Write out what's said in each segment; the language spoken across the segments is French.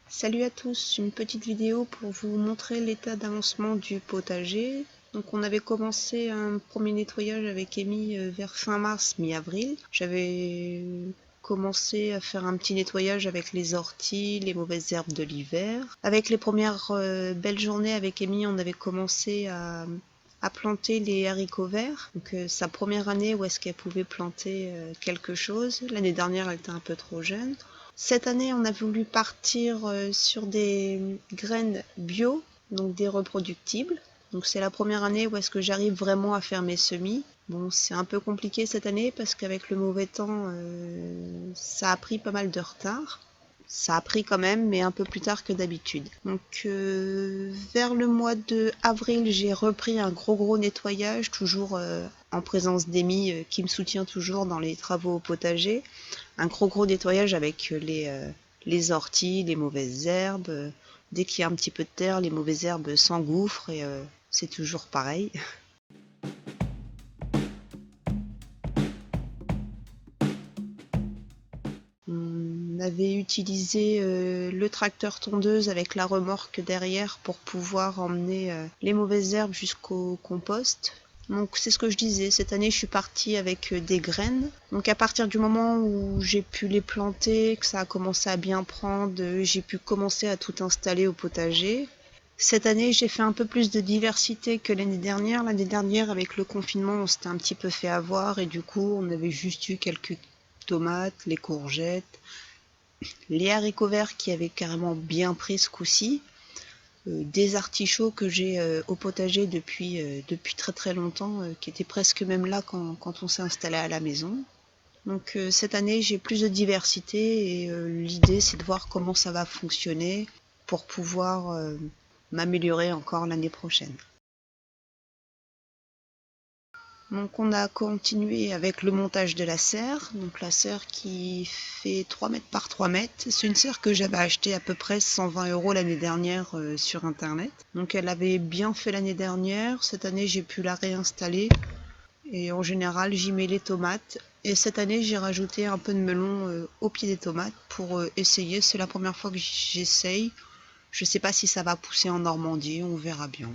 Salut à tous, une petite vidéo pour vous montrer l'état d'avancement du potager. Donc on avait commencé un premier nettoyage avec Amy vers fin mars, mi-avril. J'avais commencé à faire un petit nettoyage avec les orties, les mauvaises herbes de l'hiver. Avec les premières belles journées avec Amy, on avait commencé à planter les haricots verts. Donc sa première année où est-ce qu'elle pouvait planter quelque chose. L'année dernière, elle était un peu trop jeune. Cette année, on a voulu partir sur des graines bio, donc des reproductibles. Donc c'est la première année où est-ce que j'arrive vraiment à faire mes semis. Bon, c'est un peu compliqué cette année parce qu'avec le mauvais temps, ça a pris pas mal de retard. Ça a pris quand même, mais un peu plus tard que d'habitude. Donc vers le mois de avril, j'ai repris un gros nettoyage, toujours en présence d'Amy qui me soutient toujours dans les travaux au potager. Un gros nettoyage avec les orties, les mauvaises herbes. Dès qu'il y a un petit peu de terre, les mauvaises herbes s'engouffrent et c'est toujours pareil. On avait utilisé le tracteur tondeuse avec la remorque derrière pour pouvoir emmener les mauvaises herbes jusqu'au compost. Donc c'est ce que je disais, cette année je suis partie avec des graines. Donc à partir du moment où j'ai pu les planter, que ça a commencé à bien prendre, j'ai pu commencer à tout installer au potager. Cette année j'ai fait un peu plus de diversité que l'année dernière. L'année dernière avec le confinement on s'était un petit peu fait avoir et du coup on avait juste eu quelques tomates, les courgettes, les haricots verts qui avaient carrément bien pris ce coup-ci, des artichauts que j'ai au potager depuis très longtemps, qui étaient presque même là quand on s'est installé à la maison. Donc cette année j'ai plus de diversité et l'idée c'est de voir comment ça va fonctionner pour pouvoir m'améliorer encore l'année prochaine. Donc on a continué avec le montage de la serre, donc la serre qui fait 3 mètres par 3 mètres. C'est une serre que j'avais achetée à peu près 120 € l'année dernière sur internet. Donc elle avait bien fait l'année dernière, cette année j'ai pu la réinstaller et en général j'y mets les tomates. Et cette année j'ai rajouté un peu de melon au pied des tomates pour essayer, c'est la première fois que j'essaye. Je sais pas si ça va pousser en Normandie, on verra bien.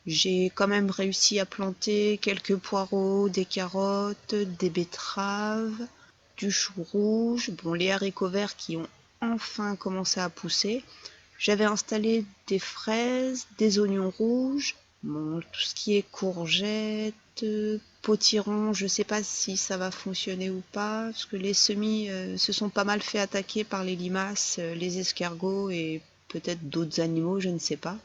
J'ai quand même réussi à planter quelques poireaux, des carottes, des betteraves, du chou rouge, bon, les haricots verts qui ont enfin commencé à pousser. J'avais installé des fraises, des oignons rouges, bon, tout ce qui est courgettes, potirons, je sais pas si ça va fonctionner ou pas, parce que les semis se sont pas mal fait attaquer par les limaces, les escargots et peut-être d'autres animaux, je ne sais pas.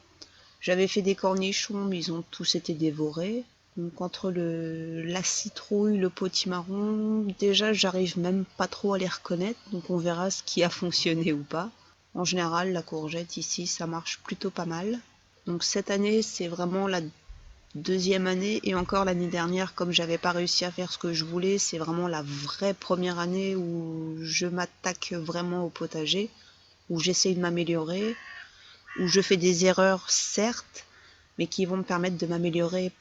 J'avais fait des cornichons, mais ils ont tous été dévorés. Donc entre la citrouille, le potimarron, déjà j'arrive même pas trop à les reconnaître, donc on verra ce qui a fonctionné ou pas. En général, la courgette ici, ça marche plutôt pas mal. Donc cette année, c'est vraiment la deuxième année, et encore l'année dernière, comme j'avais pas réussi à faire ce que je voulais, c'est vraiment la vraie première année où je m'attaque vraiment au potager, où j'essaye de m'améliorer, où je fais des erreurs certes, mais qui vont me permettre de m'améliorer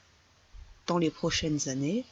dans les prochaines années.